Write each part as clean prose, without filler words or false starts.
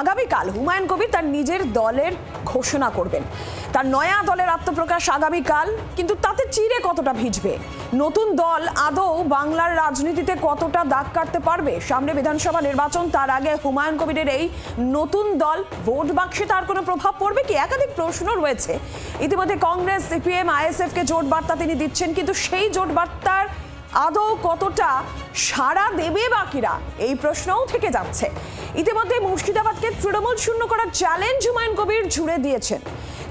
আগামীকাল হুমায়ুন কবির তার নিজের দলের ঘোষণা করবেন। তার নয়া দলের আত্মপ্রকাশ আগামীকাল, কিন্তু তাতে চিরে কতটা ভিজবে? নতুন দল আদৌ বাংলার রাজনীতিতে কতটা দাগ কাটতে পারবে? সামনে বিধানসভা নির্বাচন, তার আগে হুমায়ুন কবিরের এই নতুন দল ভোট বাক্সে তার কোনো প্রভাব পড়বে কি? একাধিক প্রশ্ন রয়েছে। ইতিমধ্যে কংগ্রেস, সিপিএম, আইএসএফকে জোট বার্তা তিনি দিচ্ছেন, কিন্তু সেই জোট বার্তার আদৌ কতটা সাড়া দেবে বাকিরা, এই প্রশ্নও থেকে যাচ্ছে। ইতিমধ্যে মুর্শিদাবাদকে তৃণমূল শূন্য করার চ্যালেঞ্জ হুমায়ুন কবির জুড়ে দিয়েছেন।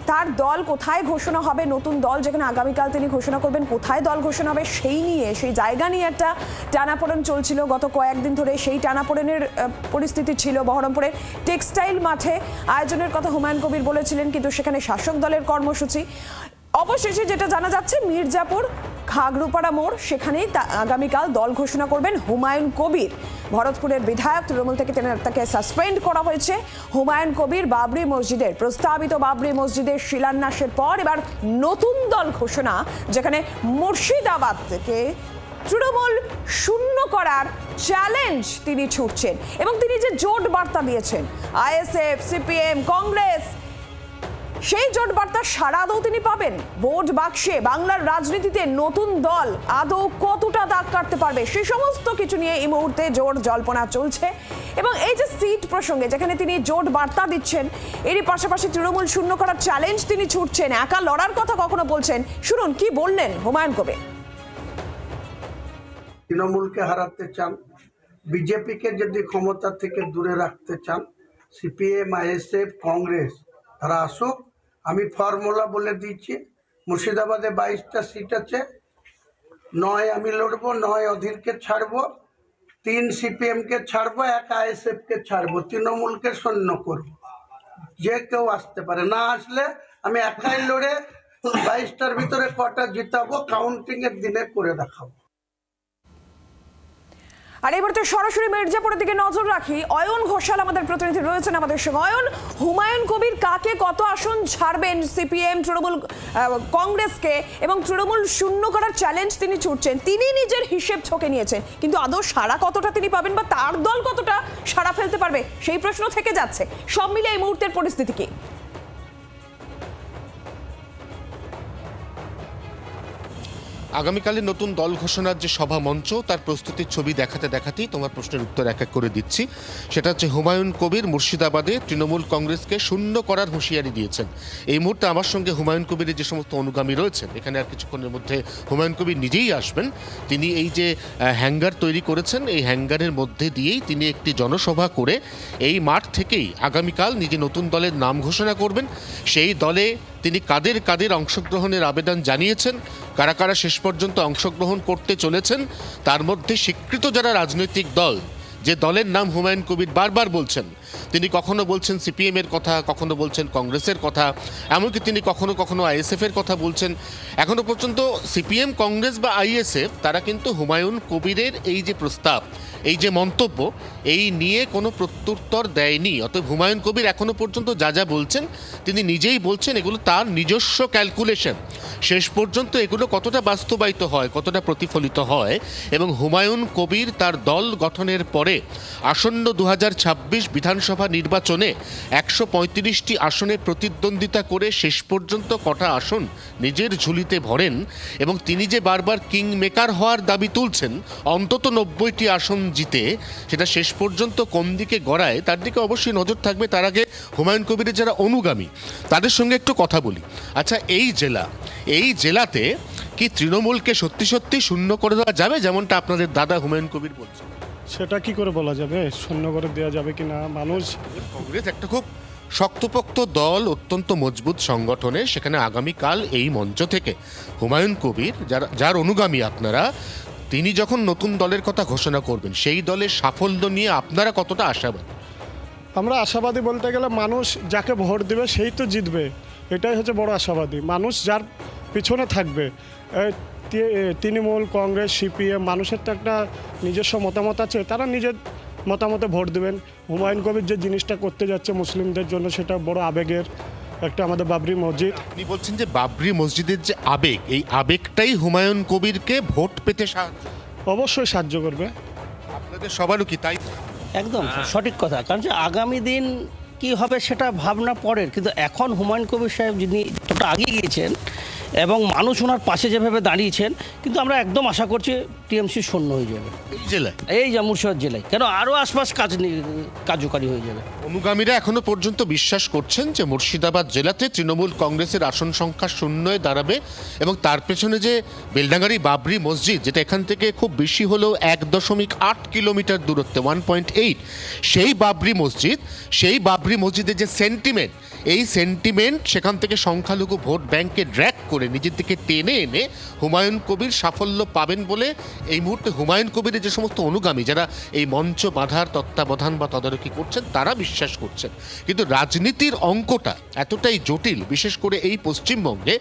তার দল কোথায় ঘোষণা হবে, নতুন দল যেখানে আগামীকাল তিনি ঘোষণা করবেন, কোথায় দল ঘোষণা হবে সেই জায়গা নিয়ে একটা টানাপোড়েন চলছিল গত কয়েকদিন ধরে। সেই টানাপোড়েনের পরিস্থিতি ছিল বহরমপুরের টেক্সটাইল মাঠে আয়োজনের কথা হুমায়ুন কবির বলেছিলেন, কিন্তু সেখানে শাসক দলের কর্মসূচি। অবশেষে যেটা জানা যাচ্ছে, মির্জাপুর খাগড়ুপাড়া মোড়, সেখানেই আগামীকাল দল ঘোষণা করবেন হুমায়ুন কবির। ভরতপুরের বিধায়ক, তৃণমূল থেকে তাকে সাসপেন্ড করা হয়েছে। হুমায়ুন কবির বাবরি মসজিদের প্রস্তাবিত বাবরি মসজিদের শিলান্যাসের পর এবার নতুন দল ঘোষণা, যেখানে মুর্শিদাবাদ থেকে তৃণমূল শূন্য করার চ্যালেঞ্জ তিনি ছুটছেন। এবং তিনি যে জোট বার্তা দিয়েছেন আইএসএফ, সিপিএম, কংগ্রেস, সেই জোট বার্তার সাড়া আদৌ তিনি পাবেন? ভোট বাক্সে বাংলার রাজনীতিতে নতুন দল আদৌ কতটা দাগ কাটতে পারবে? সেই সমস্ত কিছু নিয়ে এই মুহূর্তে জোর জল্পনা চলছে। এবং এই যে সিট প্রসঙ্গে যেখানে তিনি জোট বার্তা দিচ্ছেন, এরই পাশাপাশি তৃণমূল শূন্য করার চ্যালেঞ্জ তিনি ছুটছেন, একা লড়ার কথা কখনো বলছেন। শুনুন কি বললেন হুমায়ুন কবির। তৃণমূলকে হারাতে চান, বিজেপিকে যদি ক্ষমতা থেকে দূরে রাখতে চান, সিপিএম, আইএসএফ, কংগ্রেস তারা আসুক। আমি ফর্মুলা বলে দিচ্ছি, মুর্শিদাবাদে 22টা সিট আছে, 9 আমি লড়বো, 9 অধীরকে ছাড়বো, 3 সিপিএমকে ছাড়বো, 1 আইএসএফকে ছাড়বো, তৃণমূলকে শূন্য করব। যে কেউ আসতে পারে, না আসলে আমি একাই লড়ে 22টার ভিতরে কটা জিতাবো কাউন্টিংয়ের দিনে করে দেখাবো। আর এবার তো সরাসরি মির্জাপুরের দিকে নজর রাখি। অয়ন ঘোষাল আমাদের প্রতিনিধি রয়েছেন আমাদের সঙ্গে। অয়ন, হুমায়ুন কবির কাকে কত আসন ছাড়বেন সিপিএম, তৃণমূল, কংগ্রেসকে, এবং তৃণমূল শূন্য করার চ্যালেঞ্জ তিনি ছুটছেন, তিনি নিজের হিসেব ছকে নিয়েছেন, কিন্তু আদৌ সাড়া কতটা তিনি পাবেন বা তার দল কতটা সাড়া ফেলতে পারবে সেই প্রশ্ন থেকে যাচ্ছে। সব মিলে এই মুহূর্তের পরিস্থিতি কি? আগামীকালের নতুন দল ঘোষণার যে সভা মঞ্চ, তার প্রস্তুতির ছবি দেখাতে দেখাতেই তোমার প্রশ্নের উত্তর এক এক করে দিচ্ছি। সেটা হচ্ছে হুমায়ুন কবির মুর্শিদাবাদে তৃণমূল কংগ্রেসকে শূন্য করার হুঁশিয়ারি দিয়েছেন। এই মুহূর্তে আমার সঙ্গে হুমায়ুন কবিরের যে সমস্ত অনুগামী রয়েছেন, এখানে আর কিছুক্ষণের মধ্যে হুমায়ুন কবির নিজেই আসবেন। তিনি এই যে হ্যাঙ্গার তৈরি করেছেন, এই হ্যাঙ্গারের মধ্যে দিয়েই তিনি একটি জনসভা করে এই মাঠ থেকেই আগামীকাল নিজে নতুন দলের নাম ঘোষণা করবেন। সেই দলে তিনি কাদের কাদের অংশগ্রহণের আবেদন জানিয়েছেন, কারা কারা শেষ পর্যন্ত অংশগ্রহণ করতে চলেছেন, তার মধ্যে স্বীকৃত যারা রাজনৈতিক দল, যে দলের নাম হুমায়ুন কবির বারবার বলছেন, তিনি কখনো বলছেন সিপিএমের কথা, কখনো বলছেন কংগ্রেসের কথা, এমনকি তিনি কখনো কখনো আইএসএফের কথা বলছেন। এখনো পর্যন্ত সিপিএম, কংগ্রেস বা আইএসএফ তারা কিন্তু হুমায়ুন কবিরের এই যে প্রস্তাব, এই যে মন্তব্য, এই নিয়ে কোনো প্রত্যুত্তর দেয়নি। অতএব হুমায়ুন কবির এখনো পর্যন্ত যা যা বলছেন, তিনি নিজেই বলছেন এগুলো তার নিজস্ব ক্যালকুলেশন। শেষ পর্যন্ত এগুলো কতটা বাস্তবায়িত হয়, কতটা প্রতিফলিত হয়, এবং হুমায়ুন কবির তার দল গঠনের পরে আসন্ন 2026 বিধানসভা নির্বাচনে 135টি আসনে প্রতিদ্বন্দ্বিতা করে শেষ পর্যন্ত কটা আসন নিজের ঝুলিতে ভরেন, এবং তিনি যে বারবার কিং মেকার হওয়ার দাবি তুলছেন অন্তত 90টি আসন জিতে, সেটা শেষ পর্যন্ত কোন দিকে গড়ায় তার দিকে অবশ্যই নজর থাকবে। তার আগে হুমায়ুন কবিরের যারা অনুগামী তাদের সঙ্গে একটু কথা বলি। আচ্ছা, এই জেলাতে কি তৃণমূলকে সত্যি সত্যি শূন্য করে দেওয়া যাবে, যেমনটা আপনাদের দাদা হুমায়ুন কবির বলছেন? সেটা কি করে বলা যাবে, শূন্য করে দেওয়া যাবে কি না? মানুষ, কংগ্রেস একটা খুব শক্তপোক্ত দল, অত্যন্ত মজবুত সংগঠনে, সেখানে আগামীকাল এই মঞ্চ থেকে হুমায়ুন কবির, যার অনুগামী আপনারা, তিনি যখন নতুন দলের কথা ঘোষণা করবেন, সেই দলের সাফল্য নিয়ে আপনারা কতটা আশাবাদী? আমরা আশাবাদী বলতে গেলে মানুষ যাকে ভোট দেবে সেই তো জিতবে, এটাই হচ্ছে বড় আশাবাদী। মানুষ যার পিছনে থাকবে, তৃণমূল, কংগ্রেস, সিপিএম, মানুষের তো একটা নিজস্ব মতামত আছে, তারা নিজের মতামতে ভোট দেবেন। হুমায়ুন কবির যে জিনিসটা করতে যাচ্ছে মুসলিমদের জন্য, সেটা বড় আবেগের একটা, আমাদের বাবরি মসজিদ। আপনি বলছেন যে বাবরি মসজিদের যে আবেগ, এই আবেগটাই হুমায়ুন কবিরকে ভোট পেতে সাহায্য, অবশ্যই সাহায্য করবে। আপনাদের সবারও কি তাই? একদম সঠিক কথা, কারণ যে আগামী দিন কি হবে সেটা ভাবনা পরের, কিন্তু এখন হুমায়ুন কবির সাহেব যিনি যতটা আগিয়ে গিয়েছেন এবং মানুষ ওনার পাশে যেভাবে দাঁড়িয়েছেন, কিন্তু আমরা একদম আশা করছি টিএমসি শূন্য হয়ে যাবে এই জেলায় এই যে মুর্শিদাবাদ জেলায়, কেন আরও আশপাশ কার্যকারী হয়ে যাবে। অনুগামীরা এখনো পর্যন্ত বিশ্বাস করছেন যে মুর্শিদাবাদ জেলাতে তৃণমূল কংগ্রেসের আসন সংখ্যা শূন্যয় দাঁড়াবে এবং তার পেছনে যে বেলডাঙ্গারি বাবরি মসজিদ, যেটা এখান থেকে খুব বেশি হলেও 1.8 কিলোমিটার দূরত্বে 1.8, সেই বাবরি মসজিদের যে সেন্টিমেন্ট, এই সেন্টিমেন্ট সেখান থেকে সংখ্যালঘু ভোট ব্যাংকে ড্র্যাগ করে নিজের দিকে টেনে এনে হুমায়ুন কবির সাফল্য পাবেন বলে এই মুহূর্তে হুমায়ুন কবিরের যে সমস্ত অনুগামী যারা এই মঞ্চ বাঁধার তত্ত্বাবধান বা তদারকি করছেন তারা বিশ্বাস করছেন। কিন্তু রাজনীতির অঙ্কটা এতটাই জটিল, বিশেষ করে এই পশ্চিমবঙ্গে,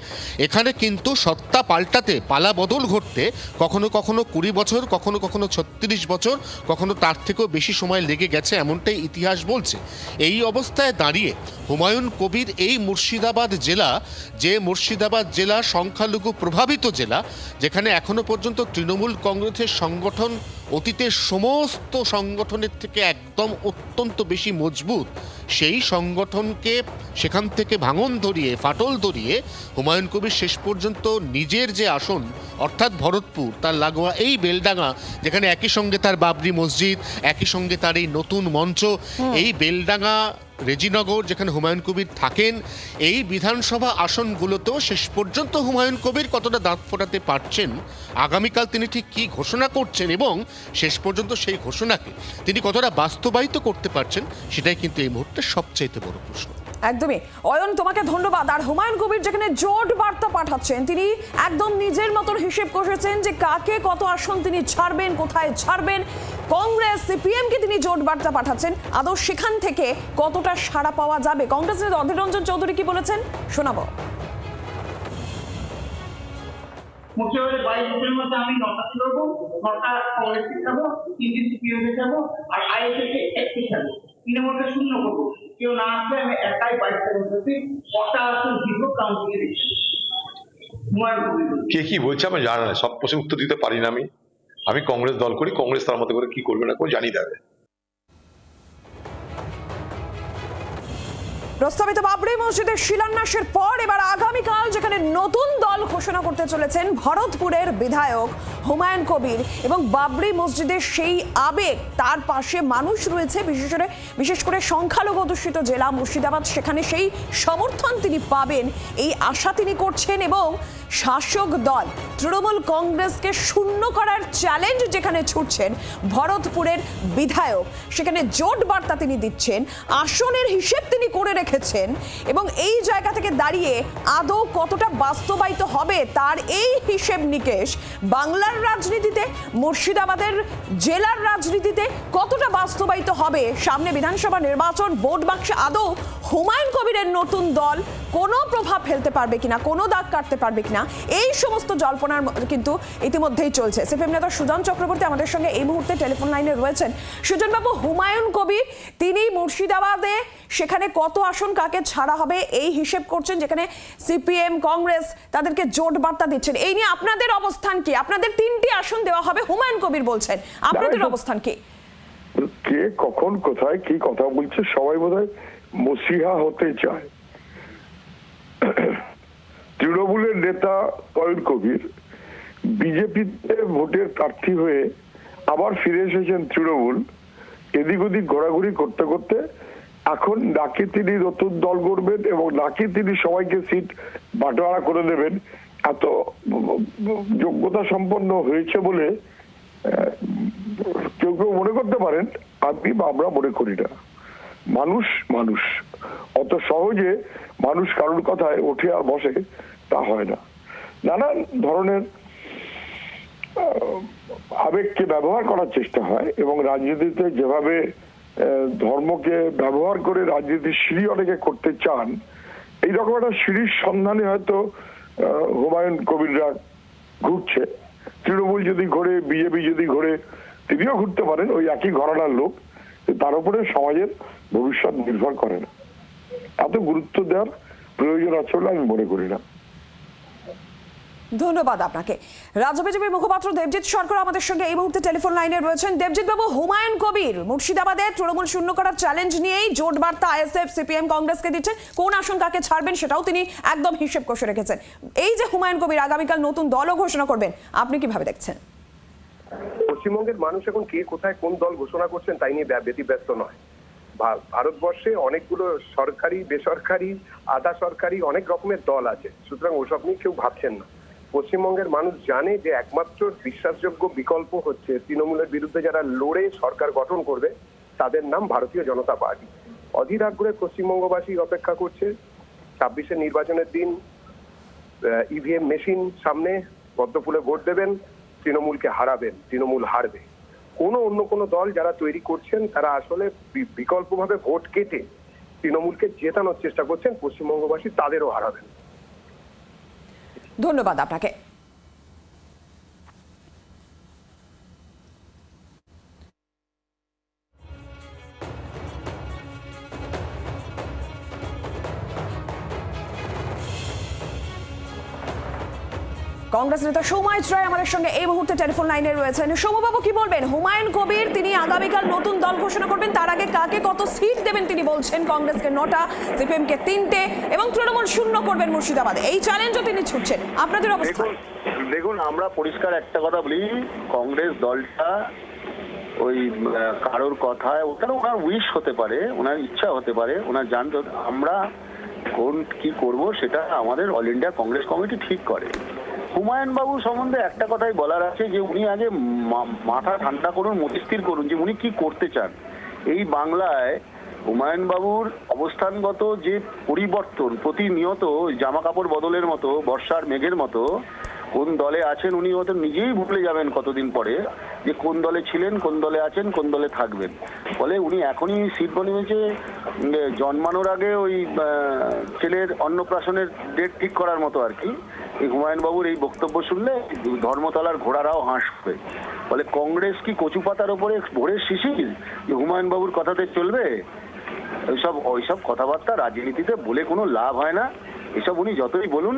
এখানে কিন্তু সত্তা পাল্টাতে, পালা বদল ঘটতে কখনো কখনো 20 বছর, কখনো কখনো 36 বছর, কখনো তার থেকেও বেশি সময় লেগে গেছে, এমনটাই ইতিহাস বলছে। এই অবস্থায় দাঁড়িয়ে হুমায়ুন কবির এই মুর্শিদাবাদ জেলা সংখ্যালঘু প্রভাবিত জেলা, যেখানে এখনো পর্যন্ত তৃণমূল কংগ্রেসের সংগঠন অতীতের সমস্ত সংগঠনের থেকে একদম অত্যন্ত বেশি মজবুত, সেই সংগঠনকে সেখান থেকে ভাঙন ধরিয়ে, ফাটল ধরিয়ে হুমায়ুন কবির শেষ পর্যন্ত নিজের যে আসন অর্থাৎ ভরতপুর, তার লাগোয়া এই বেলডাঙ্গা, যেখানে একই সঙ্গে তার বাবরি মসজিদ, একই সঙ্গে তার এই নতুন মঞ্চ, এই বেলডাঙ্গা রেজিনগর যেখানে হুমায়ুন কবির থাকেন, এই বিধানসভা আসনগুলোতেও শেষ পর্যন্ত হুমায়ুন কবির কতটা দাঁত ফোটাতে পারছেন, আগামীকাল তিনি ঠিক কী ঘোষণা করছেন এবং শেষ পর্যন্ত সেই ঘোষণাকে তিনি কতটা বাস্তবায়িত করতে পারছেন, সেটাই কিন্তু এই মুহূর্তে সবচাইতে বড় প্রশ্ন। একদমই অয়ন, তোমাকে ধন্যবাদ। আর হুমায়ুন কবির যেখানে জোট বার্তা পাঠাচ্ছেন, তিনি একদম নিজের মতন হিসেব কষেছেন যে কাকে কত আসন তিনি ছাড়বেন, কোথায় ছাড়বেন। কংগ্রেস সিপিএমকে তিনি জোট বার্তা পাঠাচ্ছেন, আদৌ সেখান থেকে কতটা সাড়া পাওয়া যাবে? কংগ্রেসের অধীর রঞ্জন চৌধুরী কি বলেছেন শোনাবো। মুখ্যমন্ত্রী 22 জনের মধ্যে আমি 9টা লড়বো, 9টা কংগ্রেসকে যাবো, 3টি সিপিএমকে যাবো, আর আইএসএফকে একটি যাবো, তৃণমূলকে শূন্য করবো। কেউ না আসলে আমি একাই 22টা মধ্যে 6টা আসন জিতবো কাউন্সিলে দিচ্ছি। কে কি বলছে আমি জানি না, সব প্রশ্নের উত্তর দিতে পারি না। আমি কংগ্রেস দল করি, কংগ্রেস তার মতো করে কি করবে না করে জানি দেবে। প্রস্তাবিত বাবরি মসজিদের শিলান্যাসের পর এবার আগামীকাল যেখানে নতুন দল ঘোষণা করতে চলেছেন ভরতপুরের বিধায়ক হুমায়ুন কবির, এবং বাবরি মসজিদের সেই আবেগ, তার পাশে মানুষ রয়েছে, বিশেষ করে সংখ্যালঘু অধ্যুষিত জেলা মুর্শিদাবাদ, সেখানে সেই সমর্থন তিনি পাবেন এই আশা তিনি করছেন। এবং শাসক দল তৃণমূল কংগ্রেসকে শূন্য করার চ্যালেঞ্জ যেখানে ছুটছেন ভরতপুরের বিধায়ক, সেখানে জোট বার্তা তিনি দিচ্ছেন, আসনের হিসেব তিনি করে রেখেছেন, এবং এই জায়গা থেকে দাঁড়িয়ে আদৌ কতটা বাস্তবায়িত হবে তার এই হিসেব নিকেশ বাংলার রাজনীতিতে, মুর্শিদাবাদের জেলার রাজনীতিতে কতটা বাস্তবায়িত হবে। সামনে বিধানসভা নির্বাচন, ভোট বাক্সে আদৌ হুমায়ুন কবিরের নতুন দল কোনো প্রভাব ফেলতে পারবে কিনা, কোনো দাগ কাটতে পারবে কিনা, এই সমস্ত জল্পনার কিন্তু ইতিমধ্যেই চলছে। সিপিএম নেতা সুজন চক্রবর্তী আমাদের সঙ্গে এই মুহূর্তে টেলিফোন লাইনে রয়েছেন। সুজনবাবু, হুমায়ুন কবির তিনি মুর্শিদাবাদে সেখানে কত আসন কাকে ছাড়া হবে এই হিসেব করছেন, যেখানে সিপিএম কংগ্রেস তাদেরকে জোট বার্তা দিচ্ছেন, এই নিয়ে আপনাদের অবস্থান কি? আপনাদের 3টি আসন দেওয়া হবে হুমায়ুন কবির বলছেন, আপনাদের অবস্থান কি? কে কখন কোথায় কি কথা বলছে, সবাই বোধহয় মসিহা হতে চায়। তৃণমূলের নেতা হুমায়ুন কবির বিজেপিতে ভোটের প্রার্থী হয়ে আবার ফিরে এসেছেন তৃণমূল, এদিক ওদিক ঘোরাঘুরি করতে করতে এখন নাকি তিনি নতুন দল করবেন এবং নাকি তিনি সবাইকে সিট বাটোয়ারা করে দেবেন, এত যোগ্যতা সম্পন্ন হয়েছে বলে কেউ কেউ মনে করতে পারেন। আমরা মনে করি না। মানুষ অত সহজে মানুষ কারোর কথায় ওঠে আর বসে তা হয় না। নানান ধরনের আবেগকে ব্যবহার করার চেষ্টা হয় এবং রাজনীতিতে যেভাবে ধর্মকে ব্যবহার করে রাজনীতির সিঁড়ি অনেকে করতে চান, এইরকম একটা সিঁড়ির সন্ধানে হয়তো হুমায়ুন কবিররা ঘুরছে। তৃণমূল যদি ঘোরে, বিজেপি যদি ঘোরে, তিনিও ঘুরতে পারেন, ওই একই ঘরানার লোক। তার উপরে সমাজের ভবিষ্যৎ নির্ভর করে না, এত গুরুত্ব দেওয়ার প্রয়োজন আছে বলে আমি মনে করি না। ধন্যবাদ আপনাকে। রাজ্য বিজেপির মুখপাত্র দেবজিৎ সরকার আমাদের সঙ্গে এই মুহূর্তে টেলিফোন লাইনে রয়েছেন। দেবজিৎ বাবু, হুমায়ুন কবির মুর্শিদাবাদে তৃণমূল শূন্য করার চ্যালেঞ্জ নিয়েই জোট বার্তা আইএসএফ সিপিএম কংগ্রেসকে দিচ্ছে, কোন আসন কাকে ছাড়বেন সেটাও তিনি একদম হিসেব কষে রেখেছেন। এই যে হুমায়ুন কবির আগামীকাল নতুন দলও ঘোষণা করবেন, আপনি কিভাবে দেখছেন? পশ্চিমবঙ্গের মানুষ এখন কে কোথায় কোন দল ঘোষণা করছেন তাই নিয়ে ব্যতিব্যস্ত নয়। ভারতবর্ষে অনেকগুলো সরকারি, বেসরকারি, আধা সরকারি অনেক রকমের দল আছে, সুতরাং ওসব নিয়ে কেউ ভাবছেন না। পশ্চিমবঙ্গের মানুষ জানে যে একমাত্র বিশ্বাসযোগ্য বিকল্প হচ্ছে তৃণমূলের বিরুদ্ধে যারা লড়ে সরকার গঠন করবে তাদের নাম ভারতীয় জনতা পার্টি। অধীর আগ্রহে পশ্চিমবঙ্গবাসী অপেক্ষা করছে 26-এর নির্বাচনের দিন ইভিএম মেশিন সামনে পদ্মফুলে ভোট দেবেন, তৃণমূলকে হারাবেন, তৃণমূল হারবে। অন্য কোনো দল যারা তৈরি করছেন তারা আসলে বিকল্পভাবে ভোট কেটে তৃণমূলকে জেতানোর চেষ্টা করছেন, পশ্চিমবঙ্গবাসী তাদেরও হারাবেন। ধন্যবাদ আপনাকে। কংগ্রেস নেতা সৌমাইত রায় আমাদের সঙ্গে এই মুহূর্তে টেলিফোন লাইনে রয়েছেন। সৌমবাবু, কি বলবেন? হুমায়ুন কবির তিনি আগামীকাল নতুন দল ঘোষণা করবেন, তার আগে কাকে কত সিট দেবেন তিনি বলছেন। কংগ্রেসকে 9টা, সিপিএমকে 3টে এবং তৃণমূল শূন্য করবেন মুর্শিদাবাদে, এই চ্যালেঞ্জও তিনি ছুটছেন। আপনাদের অবস্থা? দেখুন, আমরা পরিষ্কার একটা কথা বলি, কংগ্রেস দলটা ওই কারোর কথায়, ওখানে ওনার উইশ হতে পারে, ওনার ইচ্ছা হতে পারে, ওনার জানতে, আমরা কোন কি করব সেটা আমাদের অল ইন্ডিয়া কংগ্রেস কমিটি ঠিক করে। হুমায়ুন বাবু সম্বন্ধে একটা কথাই বলার আছে যে উনি আগে মাথা ঠান্ডা করুন, মতিস্থির করুন যে উনি কি করতে চান। এই বাংলায় হুমায়ুন বাবুর অবস্থানগত যে পরিবর্তন, প্রতিনিয়ত জামা কাপড় বদলের মতো, বর্ষার মেঘের মতো, কোন দলে আছেন উনি হয়তো নিজেই ভুলে যাবেন কতদিন পরে যে কোন দলে ছিলেন, কোন দলে আছেন, কোন দলে থাকবেন। ফলে উনি এখনই সিট বনিয়েছে জন্মানোর আগে ওই ছেলের অন্নপ্রাশনের ডেট ঠিক করার মতো আর কি। এই হুমায়ুন বাবুর এই বক্তব্য শুনলে ধর্মতলার ঘোড়ারাও হাসবে। ফলে কংগ্রেস কি কচু পাতার ওপরে ভোরের শিশির যে হুমায়ুন বাবুর কথাতে চলবে? ওইসব কথাবার্তা রাজনীতিতে বলে কোনো লাভ হয় না। এসব উনি যতই বলুন,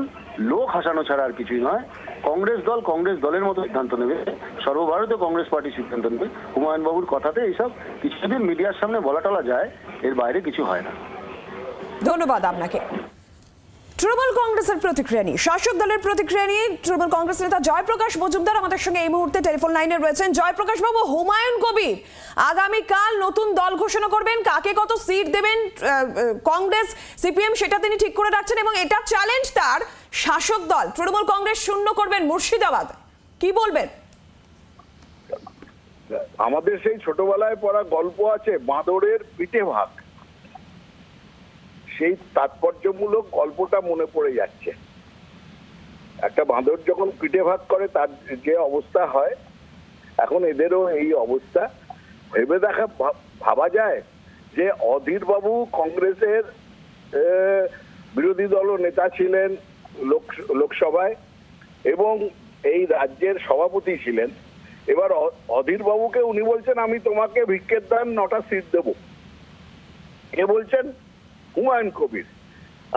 লোক হাসানো ছাড়া আর কিছুই নয়। কংগ্রেস দল কংগ্রেস দলের মতো সিদ্ধান্ত নেবে, সর্বভারতীয় কংগ্রেস পার্টি সিদ্ধান্ত নেবে। হুমায়ুন বাবুর কথাতে এইসব কিছুদিন মিডিয়ার সামনে বলা টলা যায়, এর বাইরে কিছু হয় না। ধন্যবাদ আপনাকে। তৃণমূল কংগ্রেসের প্রতিক্রিয়া নিয়ে, শাসক দলের প্রতিক্রিয়া নিয়ে তৃণমূল কংগ্রেস নেতা জয়প্রকাশ মজুমদার আমাদের সঙ্গে এই মুহূর্তে টেলিফোন লাইনে রয়েছেন। জয়প্রকাশ বাবু, হুমায়ুন কবির আগামীকাল নতুন দল ঘোষণা করবেন, কাকে কত সিট দেবেন কংগ্রেস সিপিএম সেটা তিনি ঠিক করে রাখছেন এবং এটা চ্যালেঞ্জ তার শাসক দল তৃণমূল কংগ্রেস শূন্য করবেন মুর্শিদাবাদ, কি বলবেন? আমাদের সেই ছোটবেলায় পড়া গল্প আছে, বাঁদরের পিঠে ভাগ, সেই তাৎপর্যমূলক গল্পটা মনে পড়ে যাচ্ছে। একটা বাঁদর যখন পিঠে ভাগ করে তার যে অবস্থা হয়, এখন এদেরও এই অবস্থা। ভেবে ভাবা যায় যে অধীর বাবু কংগ্রেসের বিরোধী দল নেতা ছিলেন লোকসভায় এবং এই রাজ্যের সভাপতি ছিলেন। এবার অধীর বাবুকে উনি বলছেন আমি তোমাকে ভিক্ষের দান 9টা সিট দেব। কে বলছেন? হুমায়ুন কবির।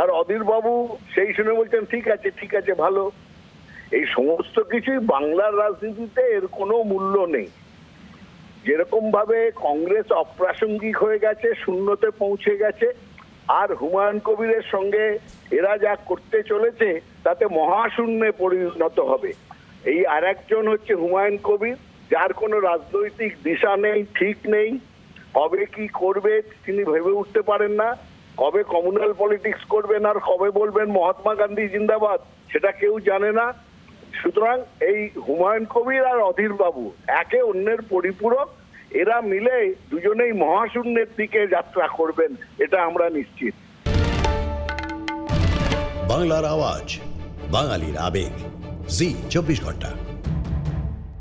আর অধীর বাবু সেই শুনে বলছেন ঠিক আছে ভালো। এই সমস্ত কিছুই বাংলার রাজনীতিতে এর কোনো মূল্য নেই। যেরকম ভাবে কংগ্রেস অপ্রাসঙ্গিক হয়ে গেছে, শূন্যতে পৌঁছে গেছে, আর হুমায়ুন কবিরের সঙ্গে এরা যা করতে চলেছে তাতে মহাশূন্যে পরিণত হবে। এই আরেকজন হচ্ছে হুমায়ুন কবির, যার কোনো রাজনৈতিক দিশা নেই, ঠিক নেই, কবে কি করবে তিনি ভেবে উঠতে পারেন না, কবে কমিউনাল পলিটিক্স করবেন আর কবে বলবেন মহাত্মা গান্ধী জিন্দাবাদ সেটা কেউ জানে না। সুতরাং এই হুমায়ুন কবির আর অধীর বাবু একে অন্যের পরিপূরক, এরা মিলে দুজনেই মহাশূন্যের দিকে যাত্রা করবেন, এটা আমরা নিশ্চিত। বাংলার আওয়াজ, বাঙালির আবেগ, জি 24 ঘন্টা।